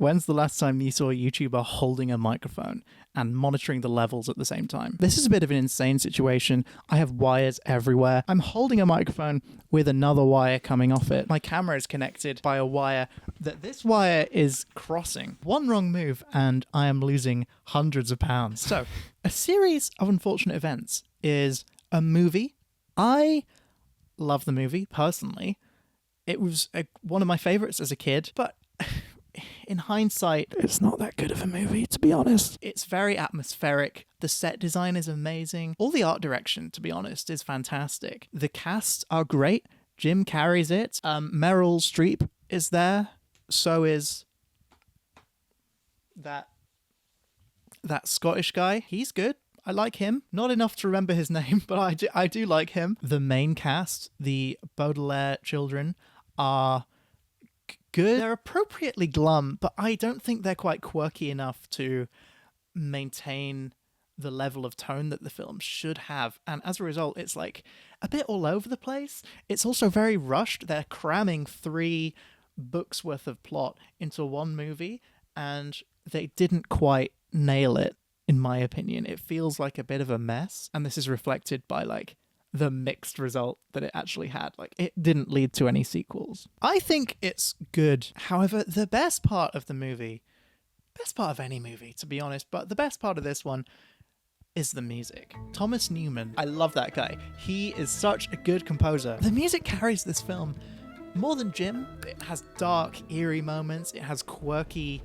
When's the last time you saw a YouTuber holding a microphone and monitoring the levels at the same time? This is a bit of an insane situation. I have wires everywhere. I'm holding a microphone with another wire coming off it. My camera is connected by a wire that this wire is crossing. One wrong move and I am losing hundreds of pounds. So, a series of unfortunate events is a movie. I love the movie, personally. It was one of my favorites as a kid, but in hindsight, it's not that good of a movie, to be honest. It's very atmospheric. The set design is amazing. All the art direction, to be honest, is fantastic. The cast are great. Jim carries it. Meryl Streep is there. So is that Scottish guy. He's good. I like him. Not enough to remember his name, but I do like him. The main cast, the Baudelaire children, are good. They're appropriately glum, but I don't think they're quite quirky enough to maintain the level of tone that the film should have. And as a result, it's like a bit all over the place. It's also very rushed. They're cramming 3 books worth of plot into one movie, and they didn't quite nail it, in my opinion. It feels like a bit of a mess, and this is reflected by like the mixed result that it actually had. Like, it didn't lead to any sequels. I think it's good. However, the best part of the movie, best part of any movie, to be honest, but the best part of this one is the music. Thomas Newman, I love that guy. He is such a good composer. The music carries this film more than Jim. It has dark, eerie moments. It has quirky,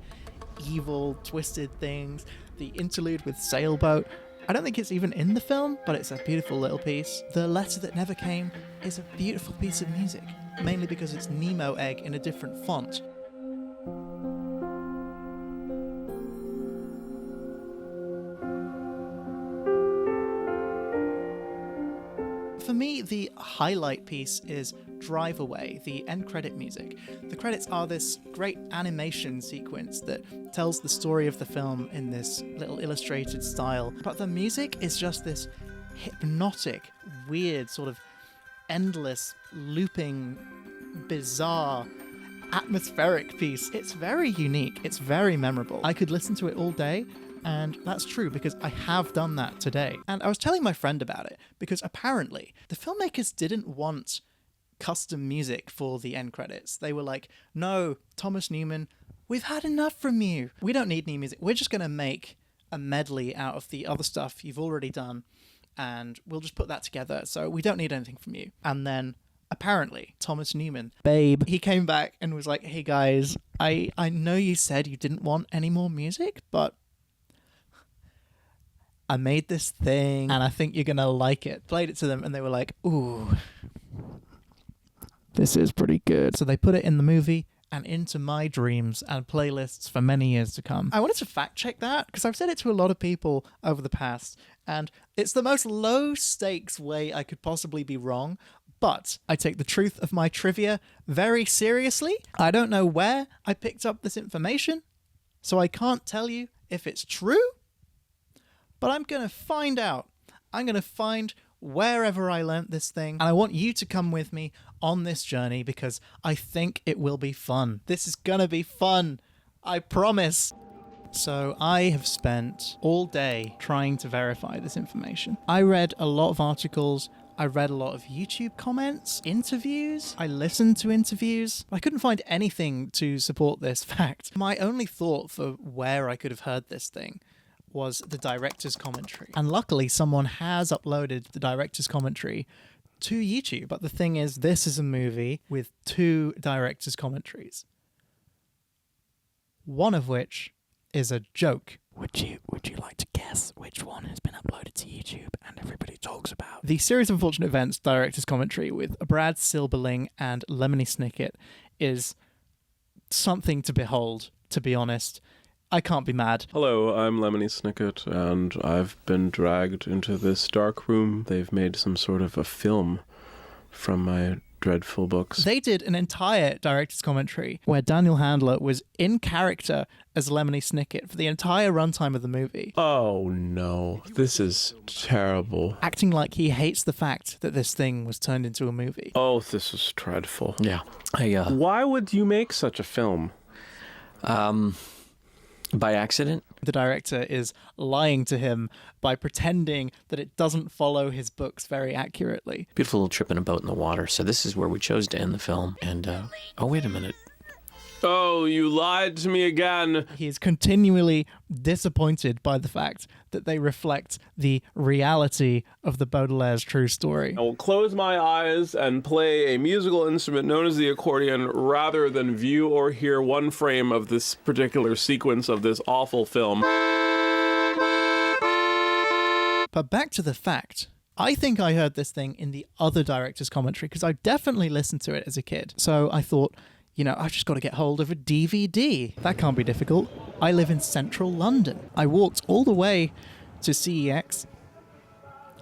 evil, twisted things. The interlude with Sailboat, I don't think it's even in the film, but it's a beautiful little piece. The Letter That Never Came is a beautiful piece of music, mainly because it's Nemo Egg in a different font. For me, the highlight piece is Drive Away, the end credit music. The credits are this great animation sequence that tells the story of the film in this little illustrated style, but the music is just this hypnotic, weird, sort of endless, looping, bizarre, atmospheric piece. It's very unique. It's very memorable. I could listen to it all day. And that's true because I have done that today. And I was telling my friend about it because apparently the filmmakers didn't want custom music for the end credits. They were like, no, Thomas Newman, we've had enough from you. We don't need new music. We're just going to make a medley out of the other stuff you've already done and we'll just put that together. So we don't need anything from you. And then apparently Thomas Newman, babe, he came back and was like, hey guys, I know you said you didn't want any more music, but I made this thing and I think you're going to like it. Played it to them and they were like, ooh, this is pretty good. So they put it in the movie and into my dreams and playlists for many years to come. I wanted to fact check that because I've said it to a lot of people over the past and it's the most low stakes way I could possibly be wrong, but I take the truth of my trivia very seriously. I don't know where I picked up this information, so I can't tell you if it's true. But I'm going to find out. I'm going to find wherever I learnt this thing. And I want you to come with me on this journey because I think it will be fun. This is going to be fun. I promise. So I have spent all day trying to verify this information. I read a lot of articles. I read a lot of YouTube comments, interviews. I listened to interviews. I couldn't find anything to support this fact. My only thought for where I could have heard this thing was the director's commentary. And luckily someone has uploaded the director's commentary to YouTube. But the thing is, this is a movie with 2 director's commentaries. One of which is a joke. Would you like to guess which one has been uploaded to YouTube and everybody talks about? The Series of Unfortunate Events director's commentary with Brad Silberling and Lemony Snicket is something to behold, to be honest. I can't be mad. Hello, I'm Lemony Snicket, and I've been dragged into this dark room. They've made some sort of a film from my dreadful books. They did an entire director's commentary where Daniel Handler was in character as Lemony Snicket for the entire runtime of the movie. Oh no, this is terrible. Acting like he hates the fact that this thing was turned into a movie. Oh, this is dreadful. Yeah. Why would you make such a film? By accident? The director is lying to him by pretending that it doesn't follow his books very accurately. Beautiful little trip in a boat in the water. So this is where we chose to end the film. And, oh, wait a minute. Oh, you lied to me again. He is continually disappointed by the fact that they reflect the reality of the Baudelaire's true story. I will close my eyes and play a musical instrument known as the accordion rather than view or hear one frame of this particular sequence of this awful film. But back to the fact, I think I heard this thing in the other director's commentary because I definitely listened to it as a kid. So I thought, you know, I've just got to get hold of a DVD. That can't be difficult. I live in central London. I walked all the way to CEX,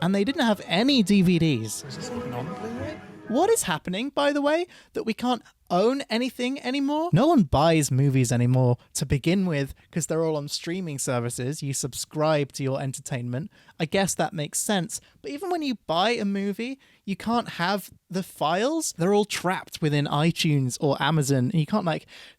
and they didn't have any DVDs. Is this non-Blu-ray? What is happening, by the way, that we can't own anything anymore? No one buys movies anymore to begin with because they're all on streaming services. You subscribe to your entertainment. I guess that makes sense. But even when you buy a movie, you can't have the files. They're all trapped within iTunes or Amazon. And you can't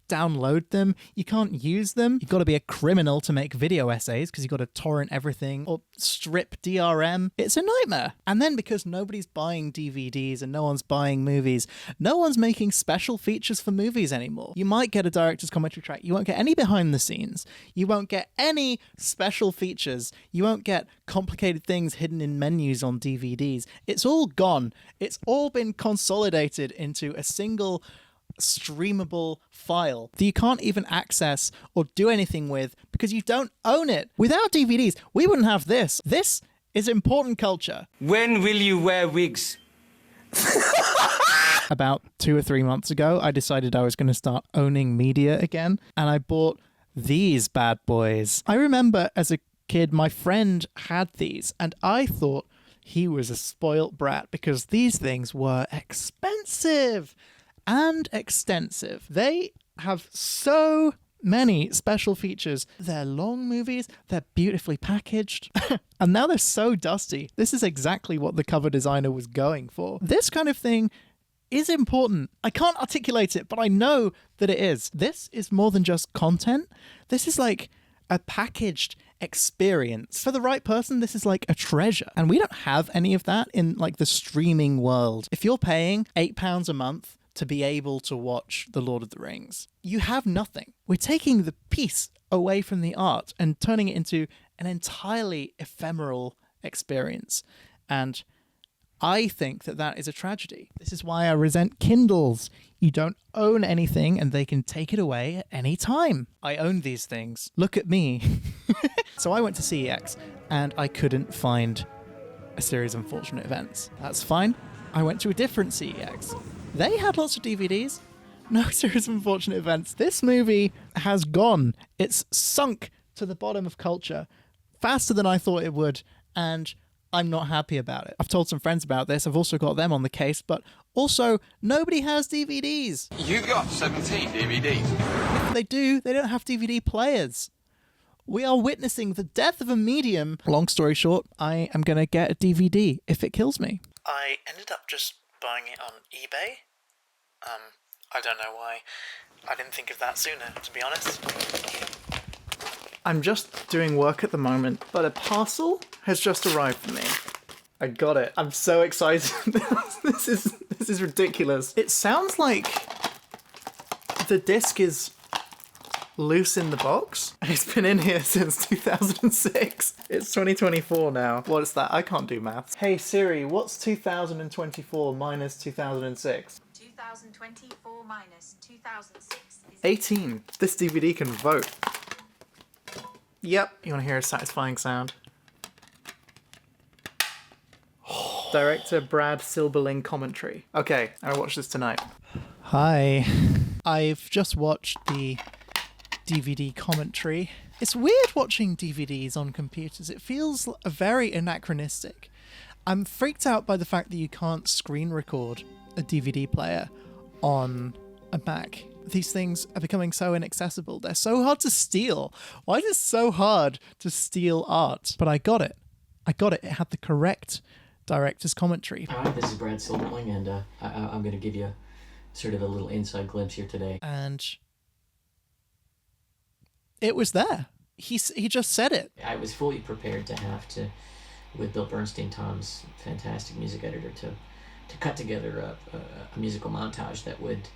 download them. You can't use them. You've got to be a criminal to make video essays because you've got to torrent everything or strip DRM. It's a nightmare. And then because nobody's buying DVDs and no one's buying movies, no one's making special features for movies anymore. You might get a director's commentary track. You won't get any behind the scenes. You won't get any special features. You won't get complicated things hidden in menus on DVDs. It's all gone. It's all been consolidated into a single streamable file that you can't even access or do anything with because you don't own it. Without DVDs, we wouldn't have this. This is important culture. When will you wear wigs? About 2 or 3 months ago, I decided I was going to start owning media again, and I bought these bad boys. I remember as a kid, my friend had these, and I thought he was a spoilt brat because these things were expensive and extensive. They have so many special features. They're long movies, they're beautifully packaged, and now they're so dusty. This is exactly what the cover designer was going for. This kind of thing is important. I can't articulate it, but I know that it is. This is more than just content. This is like a packaged experience. For the right person, this is like a treasure. And we don't have any of that in like the streaming world. If you're paying £8 a month to be able to watch The Lord of the Rings, you have nothing. We're taking the piece away from the art and turning it into an entirely ephemeral experience. And I think that that is a tragedy. This is why I resent Kindles. You don't own anything and they can take it away at any time. I own these things. Look at me. So I went to CEX and I couldn't find A Series of Unfortunate Events. That's fine. I went to a different CEX. They had lots of DVDs. No Series of Unfortunate Events. This movie has gone. It's sunk to the bottom of culture faster than I thought it would, and I'm not happy about it. I've told some friends about this. I've also got them on the case, but also nobody has DVDs. You got 17 DVDs. If they do, they don't have DVD players. We are witnessing the death of a medium. Long story short, I am going to get a DVD if it kills me. I ended up just buying it on eBay. I don't know why I didn't think of that sooner, to be honest. I'm just doing work at the moment, but a parcel has just arrived for me. I got it. I'm so excited. This is ridiculous. It sounds like the disc is loose in the box. It's been in here since 2006. It's 2024 now. What's that? I can't do maths. Hey Siri, what's 2024 minus 2006? 2024 minus 2006 is 18. This DVD can vote. Yep. You want to hear a satisfying sound? Director Brad Silberling commentary. Okay, I'll watch this tonight. Hi. I've just watched the DVD commentary. It's weird watching DVDs on computers. It feels very anachronistic. I'm freaked out by the fact that you can't screen record a DVD player on a Mac. These things are becoming so inaccessible. They're so hard to steal. Why is it so hard to steal art? But I got it. It had the correct director's commentary. Hi, this is Brad Silberling, and I'm going to give you sort of a little inside glimpse here today. And It was there. He just said it. I was fully prepared to have to, with Bill Bernstein, Tom's fantastic music editor, to cut together a musical montage that would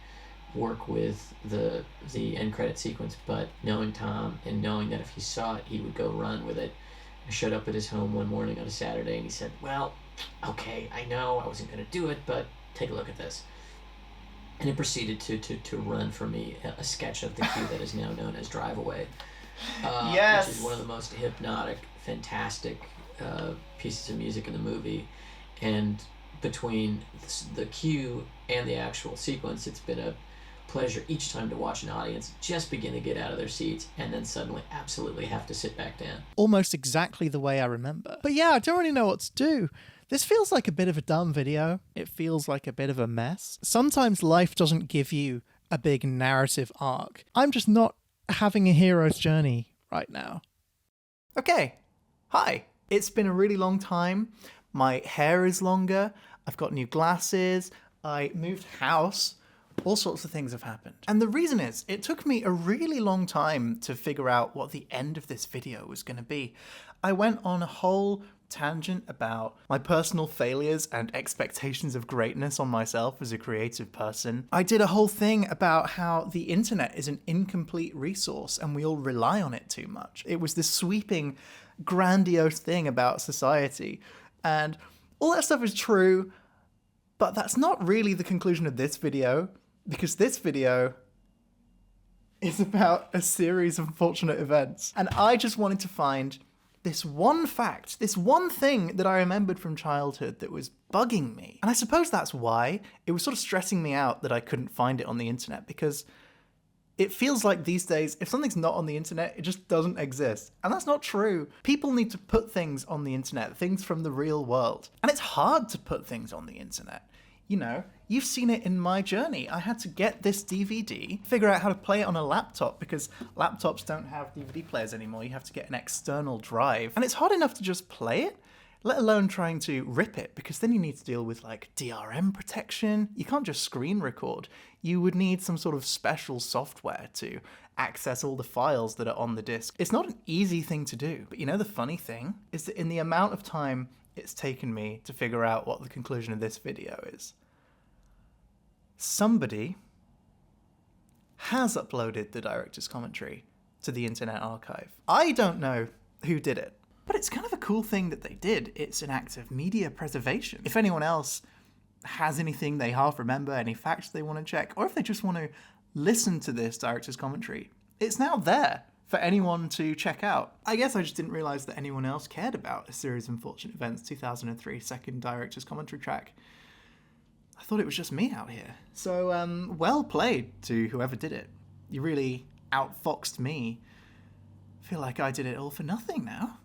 work with the end credit sequence. But knowing Tom and knowing that if he saw it, he would go run with it. I showed up at his home one morning on a Saturday, and he said, "Well, okay, I know I wasn't going to do it, but take a look at this." And it proceeded to run for me a sketch of the cue that is now known as Drive Away. Yes! Which is one of the most hypnotic, fantastic pieces of music in the movie. And between the cue and the actual sequence, it's been a pleasure each time to watch an audience just begin to get out of their seats and then suddenly absolutely have to sit back down. Almost exactly the way I remember. But yeah, I don't really know what to do. This feels like a bit of a dumb video. It feels like a bit of a mess. Sometimes life doesn't give you a big narrative arc. I'm just not having a hero's journey right now. Okay. Hi. It's been a really long time. My hair is longer. I've got new glasses. I moved house. All sorts of things have happened. And the reason is, it took me a really long time to figure out what the end of this video was going to be. I went on a whole tangent about my personal failures and expectations of greatness on myself as a creative person. I did a whole thing about how the internet is an incomplete resource and we all rely on it too much. It was this sweeping, grandiose thing about society. And all that stuff is true, but that's not really the conclusion of this video, because this video is about a series of unfortunate events. And I just wanted to find this one fact, this one thing that I remembered from childhood that was bugging me. And I suppose that's why it was sort of stressing me out that I couldn't find it on the internet, because it feels like these days, if something's not on the internet, it just doesn't exist. And that's not true. People need to put things on the internet, things from the real world. And it's hard to put things on the internet. You know, you've seen it in my journey. I had to get this DVD, figure out how to play it on a laptop, because laptops don't have DVD players anymore. You have to get an external drive. And it's hard enough to just play it, let alone trying to rip it, because then you need to deal with like DRM protection. You can't just screen record. You would need some sort of special software to access all the files that are on the disc. It's not an easy thing to do. But you know, the funny thing is that in the amount of time it's taken me to figure out what the conclusion of this video is, somebody has uploaded the director's commentary to the Internet Archive. I don't know who did it, but it's kind of a cool thing that they did. It's an act of media preservation. If anyone else has anything they half remember, any facts they want to check, or if they just want to listen to this director's commentary, it's now there for anyone to check out. I guess I just didn't realize that anyone else cared about A Series of Unfortunate Events 2003 second director's commentary track. I thought it was just me out here. So, well played to whoever did it. You really outfoxed me. I feel like I did it all for nothing now.